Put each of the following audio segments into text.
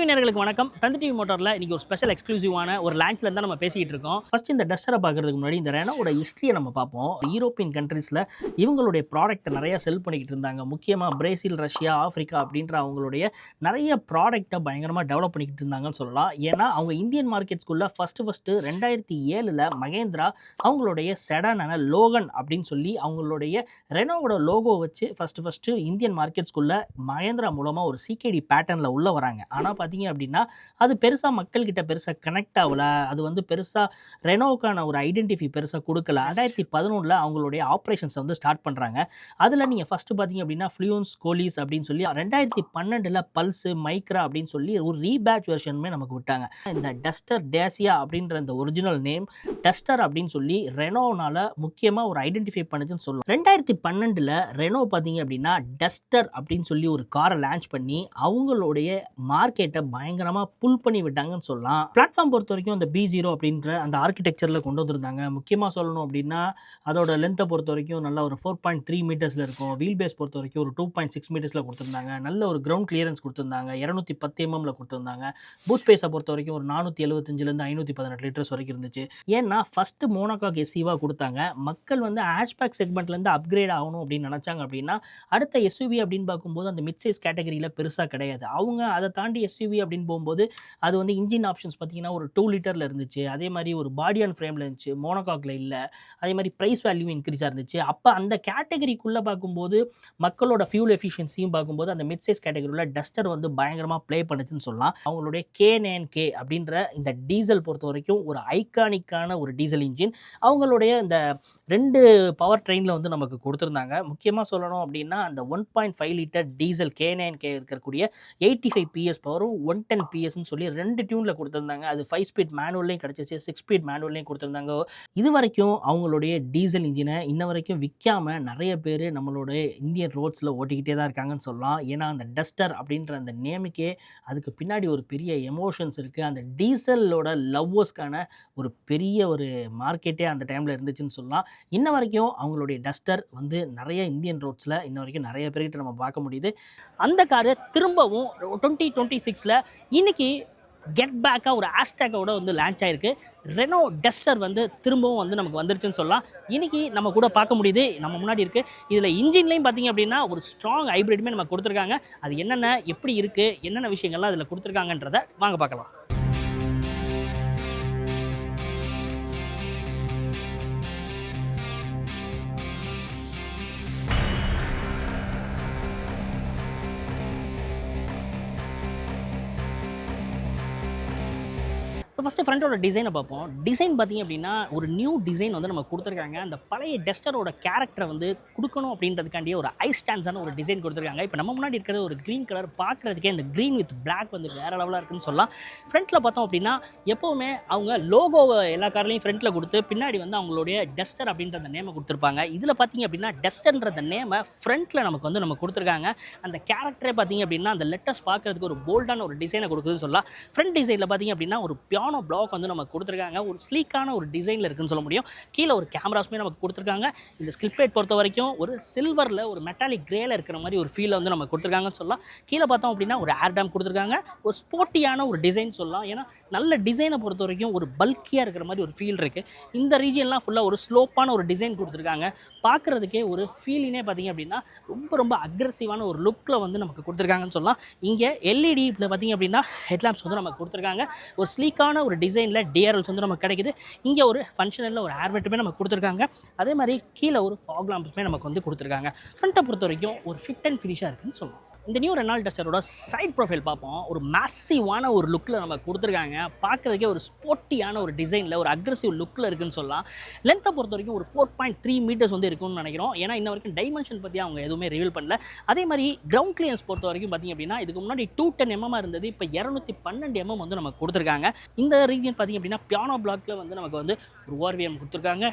நேயர்களுக்கு வணக்கம். தந்தி டிவி மோட்டார்ல இன்னைக்கு ஒரு ஸ்பெஷல் எக்ஸ்க்ளூசிவான ஒரு லான்ச்ல இருந்தா நம்ம பேசிட்டு இருக்கோம். ஃபர்ஸ்ட் இந்த டஸ்டரை பார்க்கறதுக்கு முன்னாடி இந்த ரெனோவோட ஹிஸ்டரியை நம்ம பார்ப்போம். யூரோப்பியன் கண்ட்ரீஸ்ல இவங்களுடைய ப்ராடக்ட்டை நிறைய செல் பண்ணிக்கிட்டு இருந்தாங்க. முக்கியமா பிரேசில், ரஷ்யா, ஆப்பிரிக்கா அப்படின்ற அவங்களுடைய நிறைய ப்ராடக்ட்டை பயங்கரமா டெவலப் பண்ணிக்கிட்டு இருந்தாங்கன்னு சொல்லலாம். ஏன்னா அவங்க இந்தியன் மார்க்கெட்ஸ்குள்ள ஃபர்ஸ்ட் 2007ல் மகேந்திரா அவங்களுடைய செடானான லோகன் அப்படின்னு சொல்லி அவங்களுடைய ரெனோவோட லோகோ வச்சு ஃபர்ஸ்ட் இந்தியன் மார்க்கெட்ஸ்குள்ள மகேந்திரா மூலமா ஒரு சிகேடி பேட்டர்ன்ல உள்ள வராங்க. ஆனால் பார்த்தீங்க அப்படின்னா அது பெருசாக மக்கள்கிட்ட பெருசாக கனெக்ட் ஆகல. அது வந்து பெருசாக ரெனோவுக்கான ஒரு ஐடென்டிஃபை பெருசாக கொடுக்கல. 2011ல் அவங்களுடைய ஆப்ரேஷன்ஸை வந்து ஸ்டார்ட் பண்ணுறாங்க. அதில் நீங்கள் ஃபஸ்ட்டு பார்த்தீங்க அப்படின்னா ஃப்ளூயன்ஸ், கோலிஸ் அப்படின்னு சொல்லி 2012ல் பல்ஸு, மைக்ரா அப்படின்னு சொல்லி ஒரு ரீபேட்ச் வெர்ஷனுமே நமக்கு விட்டாங்க. இந்த டஸ்டர் டேசியா அப்படின்ற இந்த ஒரிஜினல் நேம் டஸ்டர் அப்படின்னு சொல்லி ரெனோனால முக்கியமாக ஒரு ஐடென்டிஃபை பண்ணுச்சுன்னு சொல்லலாம். 2012ல் ரெனோ பார்த்தீங்க அப்படின்னா டஸ்டர் அப்படின்னு சொல்லி ஒரு காரை லான்ச் பண்ணி அவங்களுடைய மார்க்கெட்டை பயங்கரமாக புல் பண்ணி விட்டாங்கன்னு சொல்லலாம். பிளாட்ஃபார்ம் பொறுத்த வரைக்கும் அந்த B0 அப்படின்ற அந்த ஆர்கிடெக்சரில் கொண்டு வந்திருந்தாங்க. முக்கியமாக சொல்லணும் அப்படின்னா அதோட லென்த்தை பொறுத்த வரைக்கும் நல்லா ஒரு 4.3 மீட்டர்ஸில் இருக்கும். வீல் பேஸ் பொறுத்த வரைக்கும் ஒரு 2.6 மீட்டர்ஸில் கொடுத்துருந்தாங்க. நல்ல ஒரு கிரவுண்ட் கிளியரன்ஸ் கொடுத்துருந்தாங்க. 210 mm கொடுத்துருந்தாங்க. பூட் ஸ்பேஸை பொறுத்த வரைக்கும் ஒரு 475லேருந்து 518 லிட்டர்ஸ் வரைக்கும் இருந்துச்சு. ஏன்னா ஃபஸ்ட்டு மோனோகாக் எஸ்யூவாக கொடுத்தாங்க. மக்கள் வந்து ஹேஷ்பேக் செக்மெண்ட்லேருந்து அப்கிரேட் ஆகணும் அப்படின்னு நினச்சாங்க அப்படின்னா அடுத்த எஸ்யூவி அப்படின்னு பார்க்கும்போது அந்த மிட் சைஸ் கேட்டகரியில் பெருசாக கிடையாது. அவங்க அதை தாண்டி எஸ்யூவி அப்படின்னு போகும்போது அது வந்து இன்ஜின் ஆப்ஷன்ஸ் பார்த்தீங்கன்னா ஒரு 2 லிட்டரில் இருந்துச்சு. அதே மாதிரி ஒரு பாடி அண்ட் ஃப்ரேமில் இருந்துச்சு, மோனோகாக்கில் இல்லை. அதே மாதிரி ப்ரைஸ் வேல்யூ இன்க்ரீஸாக இருந்துச்சு. அப்போ அந்த கேட்டகரிக்குள்ளே பார்க்கும்போது மக்களோட ஃபியூல் எஃபிஷியன்சியும் பார்க்கும்போது அந்த மிட் சைஸ் கேட்டகரியில் டஸ்டர் வந்து பயங்கரமாக ப்ளே பண்ணுச்சுன்னு சொல்லலாம். அவங்களுடைய K9K அப்படின்ற இந்த டீசல் பொறுத்த வரைக்கும் ஒரு ஐகானிக்கான ஒரு டீசல் இன்ஜின் அவங்களுடைய இந்த 2 பவர் ட்ரெயினில் வந்து நமக்கு கொடுத்துருந்தாங்க. முக்கியமாக சொல்லணும் அப்படின்னா அந்த 1.5 லிட்டர் டீசல் K9K இருக்கக்கூடிய 85 PS பவரும் 110 PSன்னு சொல்லி 2 டியூனில் கொடுத்துருந்தாங்க. அது 5 ஸ்பீட் மேனுவல்லையும் கிடச்சிச்சு, 6 ஸ்பீட் மேனுவல்லையும் கொடுத்துருந்தாங்க. இது வரைக்கும் அவங்களுடைய டீசல் இன்ஜினை இன்ன வரைக்கும் விற்காம நிறைய பேர் நம்மளோட இந்தியன் ரோட்ஸில் ஓட்டிக்கிட்டே தான் இருக்காங்கன்னு சொல்லலாம். ஏன்னா அந்த டஸ்டர் அப்படின்ற அந்த நேமுக்கே அதுக்கு பின்னாடி ஒரு பெரிய எமோஷன்ஸ் இருக்குது. அந்த டீசலோட லவ்வர்ஸ்க்கான ஒரு பெரிய ஒரு மார்க்கெட்டே அந்த டைமில் இருந்துச்சுன்னு சொல்லலாம். இன்ன வரைக்கும் அவங்களுடைய டஸ்டர் வந்து நிறைய இந்தியன் ரோட்ஸில் இன்ன வரைக்கும் நிறைய பேர்கிட்ட நம்ம பார்க்க முடியுது. அந்த காரு திரும்பவும் 2026ல் இன்னைக்கு கெட் பேக்காக ஒரு ஹேஷ்டேக்கோட வந்து லான்ச் ஆயிருக்கு. ரெனோ டஸ்டர் வந்து திரும்பவும் வந்து நமக்கு வந்துருச்சுன்னு சொல்லலாம். இன்னைக்கு நம்ம கூட பார்க்க முடியுது, நம்ம முன்னாடி இருக்குது. இதில் இன்ஜின்லையும் பார்த்தீங்க அப்படின்னா ஒரு ஸ்ட்ராங் ஹைப்ரிடுமே நம்ம கொடுத்துருக்காங்க. அது என்னென்ன, எப்படி இருக்குது, என்னென்ன விஷயங்கள்லாம் அதில் கொடுத்துருக்காங்கன்றதை வாங்க பார்க்கலாம். ஃபஸ்ட்டு ஃப்ரண்ட்டோட டிசைனை பார்ப்போம். டிசைன் பார்த்திங்க அப்படின்னா ஒரு நியூ டிசைன் வந்து நம்ம கொடுத்துருக்காங்க. அந்த பழைய டஸ்டரோட கேரக்டரை வந்து கொடுக்கணும் அப்படின்றதுக்காண்டியே ஒரு ஐ ஸ்டாண்ட்ஸான ஒரு டிசைன் கொடுத்துருக்காங்க. இப்போ நம்ம முன்னாடி இருக்கிறது ஒரு க்ரீன் கலர், பார்க்குறதுக்கே இந்த க்ரீன் வித் பிளாக் வந்து வேறு லெவலாக இருக்குன்னு சொல்லலாம். ஃப்ரண்ட்டில் பார்த்தோம் அப்படின்னா எப்போவுமே அவங்க லோகோவை எல்லா கார்லையும் ஃப்ரண்ட்டில் கொடுத்து பின்னாடி வந்து அவங்களுடைய டஸ்டர் அப்படின்ற அந்த நேமை கொடுத்துருப்பாங்க. இதில் பார்த்திங்க அப்படின்னா டஸ்டர்ன்ற அந்த நேமை ஃப்ரண்ட்டில் நமக்கு வந்து நம்ம கொடுத்துருக்காங்க. அந்த கேரக்டரே பார்த்திங்க அப்படின்னா அந்த லெட்டர்ஸ் பார்க்குறதுக்கு ஒரு போல்டான ஒரு டிசைனை கொடுக்குதுன்னு சொல்லலாம். ஃப்ரண்ட் டிசைனில் பார்த்திங்க அப்படின்னா ஒரு பியானோ பிளாக் வந்து நமக்கு கொடுத்துருக்காங்க. ஒரு ஸ்லீக்கான ஒரு டிசைனில் இருக்குன்னு சொல்ல முடியும். கீழே ஒரு கேமராஸுமே நமக்கு கொடுத்துருக்காங்க. இந்த ஸ்கில் பிளேட் பொறுத்த வரைக்கும் ஒரு சில்வரில் ஒரு மெட்டாலிக் கிரேல இருக்கிற மாதிரி ஒரு ஃபீலை வந்து நமக்கு கொடுத்துருக்காங்கன்னு சொல்லலாம். கீழே பார்த்தோம் அப்படின்னா ஒரு ஏர் டேம் கொடுத்துருக்காங்க. ஒரு ஸ்போர்ட்டியான ஒரு டிசைன் சொல்லலாம். ஏன்னா நல்ல டிசைனை பொறுத்த வரைக்கும் ஒரு பல்கியாக இருக்கிற மாதிரி ஒரு ஃபீல் இருக்குது. இந்த ரீஜியன்லாம் ஃபுல்லாக ஒரு ஸ்லோப்பான ஒரு டிசைன் கொடுத்துருக்காங்க. பார்க்குறதுக்கே ஒரு ஃபீலினே பார்த்திங்க அப்படின்னா ரொம்ப அக்ரெசிவான ஒரு லுக்கில் வந்து நமக்கு கொடுத்துருக்காங்கன்னு சொல்லலாம். இங்கே LED பார்த்திங்க அப்படின்னா ஹெட்லாம்ப்ஸ் வந்து நமக்கு கொடுத்துருக்காங்க. ஒரு ஸ்லீக்கான ஒரு டிசைனில் டிஆர்எல்ஸ் வந்து நமக்கு கிடைக்குது. இங்கே ஒரு ஃபங்க்ஷனலில் ஒரு ஏர்வெட்டுமே நமக்கு கொடுத்துருக்காங்க. அதே மாதிரி கீழே ஒரு ஃபாக் லாம்ப்ஸுமே நமக்கு வந்து கொடுத்துருக்காங்க. ஃப்ரண்ட்டை பொறுத்த வரைக்கும் ஒரு ஃபிட் அண்ட் ஃபினிஷாக இருக்குன்னு சொல்லலாம். இந்த நியூ ரெனால்ட் டஸ்டரோட சைட் ப்ரொஃபைல் பார்ப்போம். ஒரு மேசிவான ஒரு லுக்கில் நம்ம கொடுத்துருக்காங்க. பார்க்குறதுக்கே ஒரு ஸ்போர்ட்டியான ஒரு டிசைனில் ஒரு அக்ரெசிவ் லுக்கில் இருக்குன்னு சொல்லலாம். லென்த்தை பொறுத்த வரைக்கும் ஒரு 4.3 மீட்டர்ஸ் வந்து இருக்குன்னு நினைக்கிறோம். ஏன்னா இன்ன வரைக்கும் டைமென்ஷன் பற்றி அவங்க எதுவுமே ரிவீல் பண்ணல. அதே மாதிரி கிரவுண்ட் கிளியரன்ஸ் பொறுத்த வரைக்கும் பார்த்திங்க அப்படின்னா இதுக்கு முன்னாடி 210 mm இருந்தது. இப்போ 212 mm வந்து நமக்கு கொடுத்துருக்காங்க. இந்த ரீஜன் பார்த்திங்க அப்படின்னா பியானோ பிளாக்ல வந்து நமக்கு வந்து ஒரு ORVM கொடுத்துருக்காங்க.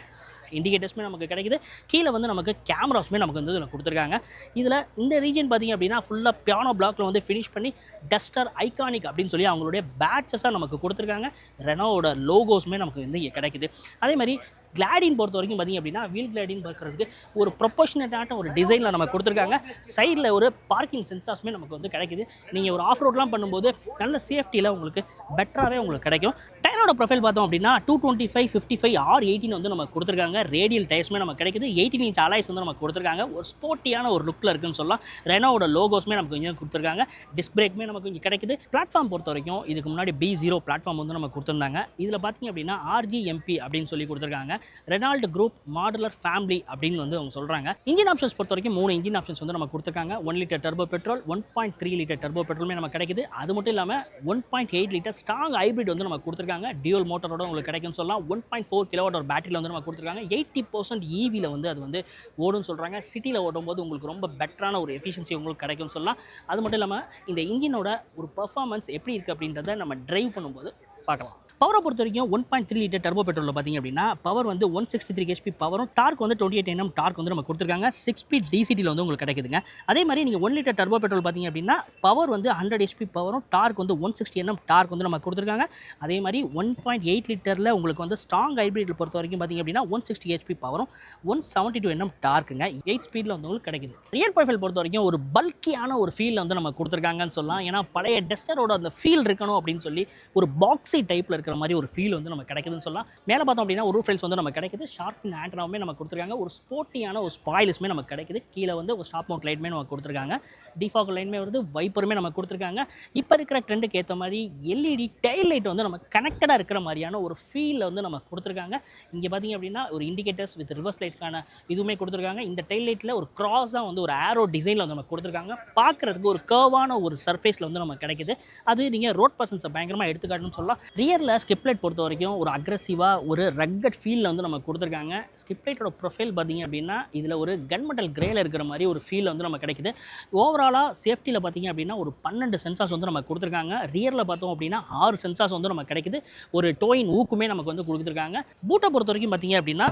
இண்டிகேட்டர்ஸுமே நமக்கு கிடைக்குது. கீழே வந்து நமக்கு கேமராஸுமே நமக்கு வந்து இதில் கொடுத்துருக்காங்க. இதில் இந்த ரீஜன் பார்த்திங்க அப்படின்னா ஃபுல்லாக பியானோ பிளாக்ல வந்து ஃபினிஷ் பண்ணி டஸ்டர் ஐகானிக் அப்படின்னு சொல்லி அவங்களுடைய பேட்சஸாக நமக்கு கொடுத்துருக்காங்க. ரெனோவோட லோகோஸுமே நமக்கு வந்து இங்கே கிடைக்குது. அதே மாதிரி கிளாடின் பொறுத்த வரைக்கும் பார்த்திங்க அப்படின்னா வீல் கிளாடின் பார்க்குறதுக்கு ஒரு ப்ரொபோஷனட்டான ஒரு டிசைனில் நம்ம கொடுத்துருக்காங்க. சைடில் ஒரு பார்க்கிங் சென்சார்ஸுமே நமக்கு வந்து கிடைக்குது. நீங்கள் ஒரு ஆஃப் ரோட்லாம் பண்ணும்போது நல்ல சேஃப்டியில் உங்களுக்கு பெட்டராகவே உங்களுக்கு கிடைக்கும். டயரோட ப்ரொஃபைல் பார்த்தோம் அப்படின்னா 225, 55, R18 வந்து நமக்கு கொடுத்துருக்காங்க. ரேடியல் டயர்ஸுமே நமக்கு கிடைக்குது. 18 இன்ச் அலாய்ஸ் வந்து நமக்கு கொடுத்துருக்காங்க. ஒரு ஸ்போர்ட்டியான ஒரு லுக்கில் இருக்குன்னு சொல்லலாம். ரெனோவோட லோகோஸுமே நமக்கு கொஞ்சம் கொடுத்துருக்காங்க. டிஸ்க் பிரேக்குமே நமக்கு இங்கே கிடைக்குது. பிளாட்ஃபார்ம் பொறுத்த வரைக்கும் இதுக்கு முன்னாடி B0 பிளாட்ஃபார்ம் வந்து நமக்கு கொடுத்துருந்தாங்க. இதில் பார்த்தீங்க அப்படின்னா RGMP அப்படின்னு சொல்லி கொடுத்துருக்காங்க. ரெனால்ட் குரூப் மாடுலர் ஃபேமிலி அப்படின்னு வந்து அவங்க சொல்கிறாங்க. இன்ஜின் ஆப்ஷன்ஸ் பொறுத்த வரைக்கும் 3 இன்ஜின் ஆப்ஷன்ஸ் வந்து நம்ம கொடுத்துருக்காங்க. 1 litre turbo petrol, 1.3 litre turbo பெட்ரோலுமே நமக்கு கிடைக்குது. அது மட்டும் இல்லாமல் 1.8 லிட்டர் ஸ்ட்ராங் ஹைப்ரிட் வந்து நமக்கு கொடுத்துருக்காங்க. டியூல் மோட்டரோட உங்களுக்கு கிடைக்கும்னு சொல்லலாம். 1.4 கிலோவாட் ஒரு பேட்டரியில் வந்து நமக்கு கொடுத்துருக்காங்க. 80% EVயில் வந்து அது வந்து ஓடுன்னு சொல்கிறாங்க. சிட்டியில் ஓடும்போது உங்களுக்கு ரொம்ப பெட்டரான ஒரு எஃபிஷியன்சி உங்களுக்கு கிடைக்கும்னு சொல்லலாம். அது மட்டும் இல்லாமல் இந்த இன்ஜினோட ஒரு பர்ஃபார்மன்ஸ் எப்படி இருக்குது அப்படின்றத நம்ம டிரைவ் பண்ணும்போது பார்க்கலாம். பவரை பொறுத்த வரைக்கும் 1.3 லிட்டர் டர்போ பெட்ரோலில் பார்த்தீங்க அப்படின்னா பவர் வந்து 163 HP பவரும், டார்க் வந்து 28 Nm டார்க் வந்து நம்ம கொடுத்துருக்காங்க. 6 ஸ்பீட் DCTயில் வந்து உங்களுக்கு கிடைக்குதுங்க. அதே மாதிரி நீங்கள் 1 லிட்டர் டர்போ பெட்ரோல் பார்த்தீங்க அப்படின்னா பவர் வந்து 100 HP பவரும், டார்க் வந்து 160 Nm டார்க் வந்து நம்ம கொடுத்துருக்காங்க. அதே மாதிரி 1.8 லிட்டரில் உங்களுக்கு வந்து ஸ்ட்ராங் ஹைப்ரிட் பொறுத்த வரைக்கும் பார்த்தீங்க அப்படின்னா 160 HP பவரும், 172 Nm டார்க்குங்க. 8 ஸ்பீடில் வந்து உங்களுக்கு கிடைக்குது. ரியர் ப்ரொஃபைல் பொறுத்த வரைக்கும் ஒரு பல்கியான ஒரு ஃபீல் வந்து நம்ம கொடுத்துருக்காங்கன்னு சொல்லலாம். ஏன்னா பழைய டஸ்டரோட அந்த ஃபீல் இருக்கணும் அப்படின்னு சொல்லி ஒரு பாக்ஸி டைப்பில் இருக்கிற மாதிரி ஒரு ஃபீல் வந்து நம்ம கிடைக்குதுன்னு சொல்லலாம். மேலே பார்த்தோம் அப்படின்னா ஒரு ரூஃப் ரைல்ஸ் வந்து நம்ம கிடைக்குது. ஷார்க் ஆண்டனாவுமே நம்ம கொடுத்துருக்காங்க. ஒரு ஸ்போர்ட்டியான ஒரு ஸ்பாயில்ஸுமே நமக்கு கிடைக்குது. கீழே வந்து ஒரு ஸ்டாப் மவுண்ட் லைட்மே நமக்கு கொடுத்துருக்காங்க. டிஃபாக் லைன்மே வருது. வைப்பருமே நம்ம கொடுத்துருக்காங்க. இப்போ இருக்கிற ட்ரெண்டுக்கு ஏற்ற மாதிரி LED டெயில் லைட் வந்து நம்ம கனெக்டடாக இருக்கிற மாதிரியான ஒரு ஃபீல் வந்து நம்ம கொடுத்துருக்காங்க. இங்கே பார்த்தீங்க அப்படின்னா ஒரு இண்டிகேட்டர்ஸ் வித் ரிவர்ஸ் லைட்க்கான இதுவுமே கொடுத்துருக்காங்க. இந்த டெயில் லைட்டில் ஒரு கிராஸாக வந்து ஒரு ஆரோ டிசைனில் வந்து நம்ம கொடுத்துருக்காங்க. பார்க்குறதுக்கு ஒரு கர்வான ஒரு சர்ஃபேஸில் வந்து நம்ம கிடைக்குது. அது நீங்கள் ரோட் பர்சன்ஸை பயங்கரமாக எடுத்துக்காட்டுன்னு சொல்லலாம். ரியரில் ஸ்கிப்லைட் பொறுத்த வரைக்கும் ஒரு அக்ரெசிவாக ஒரு ரக்கட் ஃபீலில் வந்து நம்ம கொடுத்துருக்காங்க. ஸ்கிப்லைட்டோட ப்ரொஃபைல் பார்த்தீங்க அப்படின்னா இதில் ஒரு கன்மெட்டல் கிரேல இருக்கிற மாதிரி ஒரு ஃபீல் வந்து நம்ம கிடைக்குது. ஓவராலாக சேஃப்டியில் பார்த்தீங்க அப்படின்னா ஒரு 12 சென்சார்ஸ் வந்து நம்ம கொடுத்துருக்காங்க. ரியரில் பார்த்தோம் அப்படின்னா 6 சென்சார்ஸ் வந்து நம்ம கிடைக்குது. ஒரு டோயின் ஊக்குமே நமக்கு வந்து கொடுத்துருக்காங்க. பூட்டை பொறுத்த வரைக்கும் பார்த்தீங்க அப்படின்னா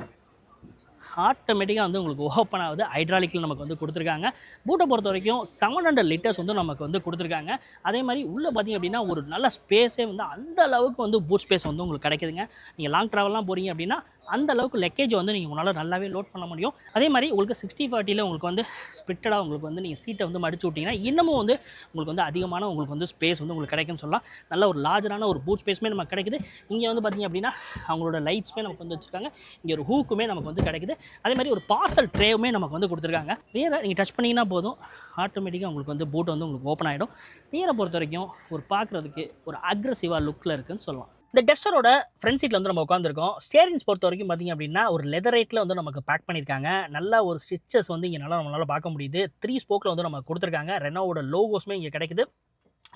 ஆட்டோமேட்டிக்காக வந்து உங்களுக்கு ஓப்பன் ஆகுது. ஹைட்ராலிக்கில் நமக்கு வந்து கொடுத்துருக்காங்க. பூட்டை பொறுத்த வரைக்கும் 700 லிட்டர்ஸ் வந்து நமக்கு வந்து கொடுத்துருக்காங்க. அதே மாதிரி உள்ளே பார்த்தீங்க அப்படின்னா ஒரு நல்ல ஸ்பேஸே வந்து அந்த அளவுக்கு வந்து பூட் ஸ்பேஸ் வந்து உங்களுக்கு கிடைக்குதுங்க. நீங்கள் லாங் ட்ராவல்லாம் போகிறீங்க அப்படின்னா அந்த அளவுக்கு லக்கேஜ் வந்து நீங்கள் உங்களால் நல்லாவே லோட் பண்ண முடியும். அதே மாதிரி உங்களுக்கு 60/40 உங்களுக்கு வந்து ஸ்பிட்டடாக உங்களுக்கு வந்து நீங்கள் சீட்டை வந்து மடிச்சு விட்டிங்கன்னா இன்னமும் வந்து உங்களுக்கு வந்து அதிகமான உங்களுக்கு வந்து ஸ்பேஸ் வந்து உங்களுக்கு கிடைக்குன்னு சொல்லலாம். நல்ல ஒரு லார்ஜரான ஒரு பூட் ஸ்பேஸுமே நமக்கு கிடைக்குது. இங்கே வந்து பார்த்திங்க அப்படின்னா அவங்களோட லைட்ஸுமே நமக்கு வந்து வச்சுருக்காங்க. இங்கே ஒரு ஹூக்குமே நமக்கு வந்து கிடைக்குது. அதே மாதிரி ஒரு பார்சல் ட்ரேவுமே நமக்கு வந்து கொடுத்துருக்காங்க. ரியரை நீங்கள் டச் பண்ணிங்கன்னா போதும் ஆட்டோமேட்டிக்காக உங்களுக்கு வந்து பூட் வந்து உங்களுக்கு ஓப்பன் ஆகிடும். ரியரை பொறுத்த வரைக்கும் ஒரு பார்க்குறதுக்கு ஒரு அக்ரெசிவாக லுக்கில் இருக்குதுன்னு சொல்லலாம். இந்த டஸ்டரோட ஃப்ரண்ட் சீட்டில் வந்து நம்ம உட்காந்துருக்கோம். ஸ்டேரிங்ஸ் பொறுத்த வரைக்கும் பார்த்திங்க அப்படின்னா ஒரு லெதரேட்டில் வந்து நமக்கு பேக் பண்ணியிருக்காங்க. நல்லா ஒரு ஸ்டிச்சஸ் வந்து இங்கே நம்மளால் பார்க்க முடியுது. 3 ஸ்போக்கில் வந்து நம்ம கொடுத்துருக்காங்க. ரெனோவோட லோகோஸுமே இங்கே கிடைக்குது.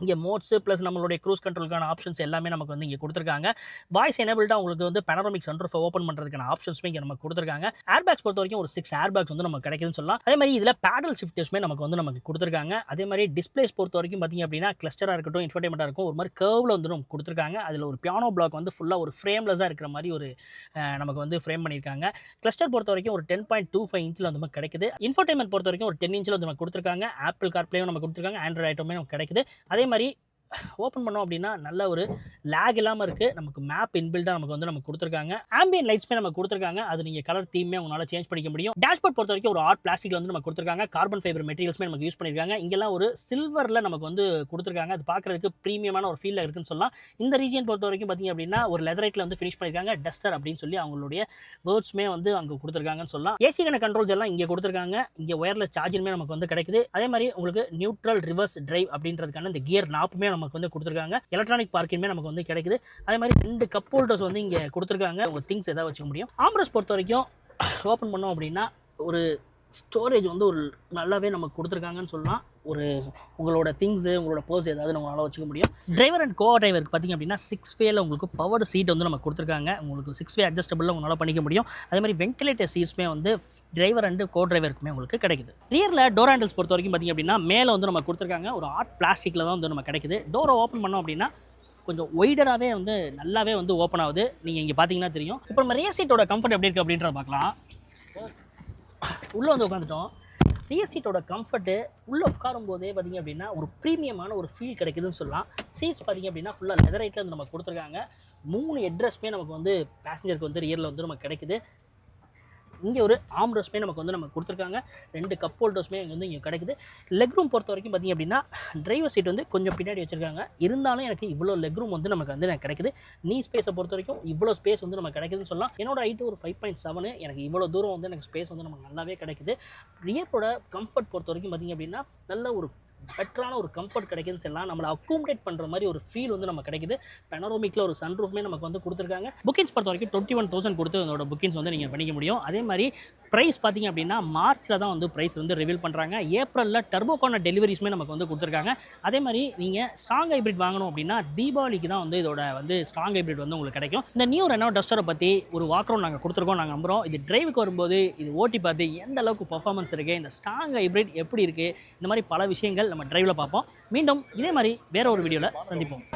இங்கே மோட்ஸு ப்ளஸ் நம்மளுடைய க்ரூஸ் கண்ட்ரோலுக்கான ஆப்ஷன்ஸ் எல்லாமே நமக்கு வந்து இங்கே கொடுத்துருக்காங்க. வாய்ஸ் எனபிள்டாக உங்களுக்கு வந்து பேனரோமிக் சன்ரூஃபை ஓப்பன் பண்ணுறதுக்கான ஆப்ஷன்ஸுமே இங்கே நமக்கு கொடுத்துருக்காங்க. ஏர்பேக்ஸ் பொறுத்த வரைக்கும் ஒரு 6 ஏர்பேக்ஸ் வந்து நமக்கு கிடைக்குதுன்னு சொல்லலாம். அதே மாதிரி இதில் பேடல் ஷிஃப்டர்ஸுமே நமக்கு கொடுத்துருக்காங்க. அதே மாதிரி டிஸ்பிளேஸ் பொறுத்த வரைக்கும் பார்த்திங்க அப்படின்னா கிளஸ்டராக இருக்கட்டும், இன்ஃபர்டைன்மெண்ட்டாக இருக்கும், ஒரு மாதிரி கர்வில் வந்து நமக்கு கொடுத்துருக்காங்க. அதில் ஒரு பியானோ பிளாக் வந்து ஃபுல்லாக ஒரு ஃப்ரேம்லெஸ்ஸாக இருக்கிற மாதிரி ஒரு நமக்கு வந்து ஃப்ரேம் பண்ணியிருக்காங்க. கிளஸ்டர் பொறுத்த வரைக்கும் ஒரு 10.25 இன்ச்சில் வந்து நமக்கு கிடைக்குது. இன்ஃபர்டைன்மெண்ட் பொறுத்த வரைக்கும் ஒரு 10 இன்ச்சில் வந்து நமக்கு கொடுத்துருக்காங்க. ஆப்பிள் கார்ப்ளேயும் நமக்கு கொடுத்துருக்காங்க. ஆண்ட்ராய்ட் ஆட்டோமே நமக்கு கிடைக்குது. அதே மாதிரி ஓப்பன் பண்ணோம் அப்படின்னா நல்ல ஒரு லேக் இல்லாமல் இருக்குது. நமக்கு மேப் இன்பில்டாக நமக்கு கொடுத்துருக்காங்க. ஆம்பியன் லைட்ஸ்மே நமக்கு கொடுத்துருக்காங்க. அது நீங்கள் கலர் தீமே உங்களால் சேஞ்ச் பண்ணிக்க முடியும். டேஷ்போர்ட் பொறுத்த வரைக்கும் ஒரு ஆர்ட் பிளாஸ்டிக்கில் வந்து நமக்கு கொடுத்துருக்காங்க. கார்பன் ஃபைபர் மெட்டீரியல்ஸ்மே நமக்கு யூஸ் பண்ணியிருக்காங்க. இங்கெல்லாம் ஒரு சில்வரில் நமக்கு வந்து கொடுத்துருக்காங்க. அது பார்க்குறதுக்கு ப்ரீமியமான ஒரு ஃபீலில் இருக்குன்னு சொல்லலாம். இந்த ரீஜன் பொறுத்த வரைக்கும் பார்த்திங்க அப்படின்னா ஒரு லெதரைட்டில் வந்து ஃபினிஷ் பண்ணியிருக்காங்க. டஸ்டர் அப்படின்னு சொல்லி அவங்களுடைய வேர்ட்ஸ்மே வந்து அங்கே கொடுத்துருக்காங்கன்னு சொல்லலாம். ஏசிக்கான கண்ட்ரோல்ஸ் எல்லாம் இங்கே கொடுத்துருக்காங்க. இங்கே ஒயர்லெஸ் சார்ஜிங்குமே நமக்கு வந்து கிடைக்குது. அதே மாதிரி உங்களுக்கு நியூட்ரல் ரிவர்ஸ் டிரைவ் அப்படின்றதுக்கான இந்த கியர் நாப்புமே நமக்கு வந்து கொடுத்துருக்காங்க. எலக்ட்ரானிக் பார்க்கிங்குமே நமக்கு வந்து கிடைக்குது. அதே மாதிரி 2 கப் ஹோல்டர்ஸ் வந்து இங்கே கொடுத்துருக்காங்க. உங்கள் திங்ஸ் எதாவது வச்சுக்க முடியும். ஆம்ரெஸ்ட் பொறுத்த வரைக்கும் ஓப்பன் பண்ணோம் அப்படின்னா ஒரு ஸ்டோரேஜ் வந்து ஒரு நல்லாவே நமக்கு கொடுத்துருக்காங்கன்னு சொல்லலாம். ஒரு உங்களோட திங்ஸு உங்களோட பர்ஸ் ஏதாவது நம்மளால் வச்சுக்க முடியும். டிரைவர் அண்ட் கோ டிரைவருக்கு பார்த்திங்க அப்படின்னா 6 வேல உங்களுக்கு பவர் சீட் வந்து நம்ம கொடுத்துருக்காங்க. உங்களுக்கு 6 வே அட்ஜஸ்டபிளில் உங்களால் பண்ணிக்க முடியும். அதே மாதிரி வென்டிலேட்டர் சீட்ஸ்மே வந்து டிரைவர் அண்ட் கோ டிரைவருக்குமே உங்களுக்கு கிடைக்குது. ரியரில் டோர் ஹேண்டில்ஸ் பொறுத்த வரைக்கும் பார்த்திங்க அப்படின்னா மேலே வந்து நம்ம கொடுத்துருக்காங்க. ஒரு ஆர்ட் பிளாஸ்டிக்கில் தான் வந்து நம்ம கிடைக்குது. டோரை ஓப்பன் பண்ணோம் அப்படின்னா கொஞ்சம் ஒய்டராகவே வந்து நல்லாவே வந்து ஓப்பன் ஆகுது. நீங்கள் இங்கே பார்த்தீங்கன்னா தெரியும். இப்போ நம்ம ரியர் சீட்டோட கம்ஃபர்ட் எப்படி இருக்குது அப்படின்றத பார்க்கலாம். உள்ளே வந்து உட்காந்துட்டோம். ரியர் சீட்டோட கம்ஃபர்ட்டு உள்ளே உட்காரும் போதே பார்த்திங்க அப்படின்னா ஒரு ப்ரீமியமான ஒரு ஃபீல் கிடைக்குதுன்னு சொல்லலாம். சீட்ஸ் பார்த்திங்க அப்படின்னா ஃபுல்லாக லெதர் ரைட்டில் வந்து நம்ம கொடுத்துருக்காங்க. 3 ஹெட்ரெஸ்ட்மே நமக்கு வந்து பேசஞ்சருக்கு வந்து ரியரில் வந்து நமக்கு கிடைக்குது. இங்கே ஒரு ஆர்ம் ரெஸ்ட்மே நமக்கு வந்து நம்ம கொடுத்துருக்காங்க. 2 கப் ஹோல்டர்ஸ்மே இங்கே வந்து இங்கே கிடைக்குது. லெக் ரூம் பொறுத்த வரைக்கும் பார்த்திங்க அப்படின்னா டிரைவர் சீட் வந்து கொஞ்சம் பின்னாடி வச்சுருக்காங்க. இருந்தாலும் எனக்கு இவ்வளோ லெக் ரூம் வந்து நமக்கு வந்து எனக்கு கிடைக்குது. நீ ஸ்பேஸை பொறுத்த வரைக்கும் இவ்வளோ ஸ்பேஸ் வந்து நமக்கு கிடைக்குதுன்னு சொல்லலாம். என்னோட ஹைட்டு ஒரு 5.7, எனக்கு இவ்வளோ தூரம் வந்து எனக்கு ஸ்பேஸ் வந்து நமக்கு நல்லாவே கிடைக்குது. ரியரோட கம்ஃபர்ட் பொறுத்த வரைக்கும் பார்த்திங்க அப்படின்னா நல்ல ஒரு பெட்டரான ஒரு கம்ஃபர்ட் கிடைக்குதுன்னு சொல்லலாம். நம்மளை அக்கோமடேட் பண்ணுற மாதிரி ஒரு ஃபீல் வந்து நமக்கு கிடைக்குது. பெனரோமிக்கில் ஒரு சன்ரூஃப்மே நமக்கு வந்து கொடுத்துருக்காங்க. புக்கிங்ஸ் பொறுத்த வரைக்கும் 21,000 கொடுத்து அதோட புக்கிங்ஸ் வந்து நீங்கள் பண்ணிக்க முடியும். அதே மாதிரி ப்ரைஸ் பார்த்திங்க அப்படின்னா மார்ச்சில் தான் வந்து ப்ரைஸ் வந்து ரிவீல் பண்ணுறாங்க. ஏப்ரலில் டர்போக்கான டெலிவரிஸ்மே நமக்கு வந்து கொடுத்துருக்காங்க. அதே மாதிரி நீங்கள் ஸ்ட்ராங் ஹைப்ரிட் வாங்கணும் அப்படின்னா தீபாவளிக்கு தான் வந்து இதோட வந்து ஸ்ட்ராங் ஹைப்ரிட் வந்து உங்களுக்கு கிடைக்கும். இந்த நியூ ரெனோ டஸ்டரை பற்றி ஒரு வாக்ரவுண்ட் நாங்கள் கொடுத்துருக்கோம். நாங்கள் நம்புகிறோம் இது டிரைவுக்கு வரும்போது இது ஓட்டி பார்த்து எந்த அளவுக்கு பர்ஃபார்மன்ஸ் இருக்குது, இந்த ஸ்ட்ராங் ஹைப்ரிட் எப்படி இருக்குது, இந்த மாதிரி பல விஷயங்கள் நம்ம டிரைவில் பார்ப்போம். மீண்டும் இதே மாதிரி வேற ஒரு வீடியோவில் சந்திப்போம்.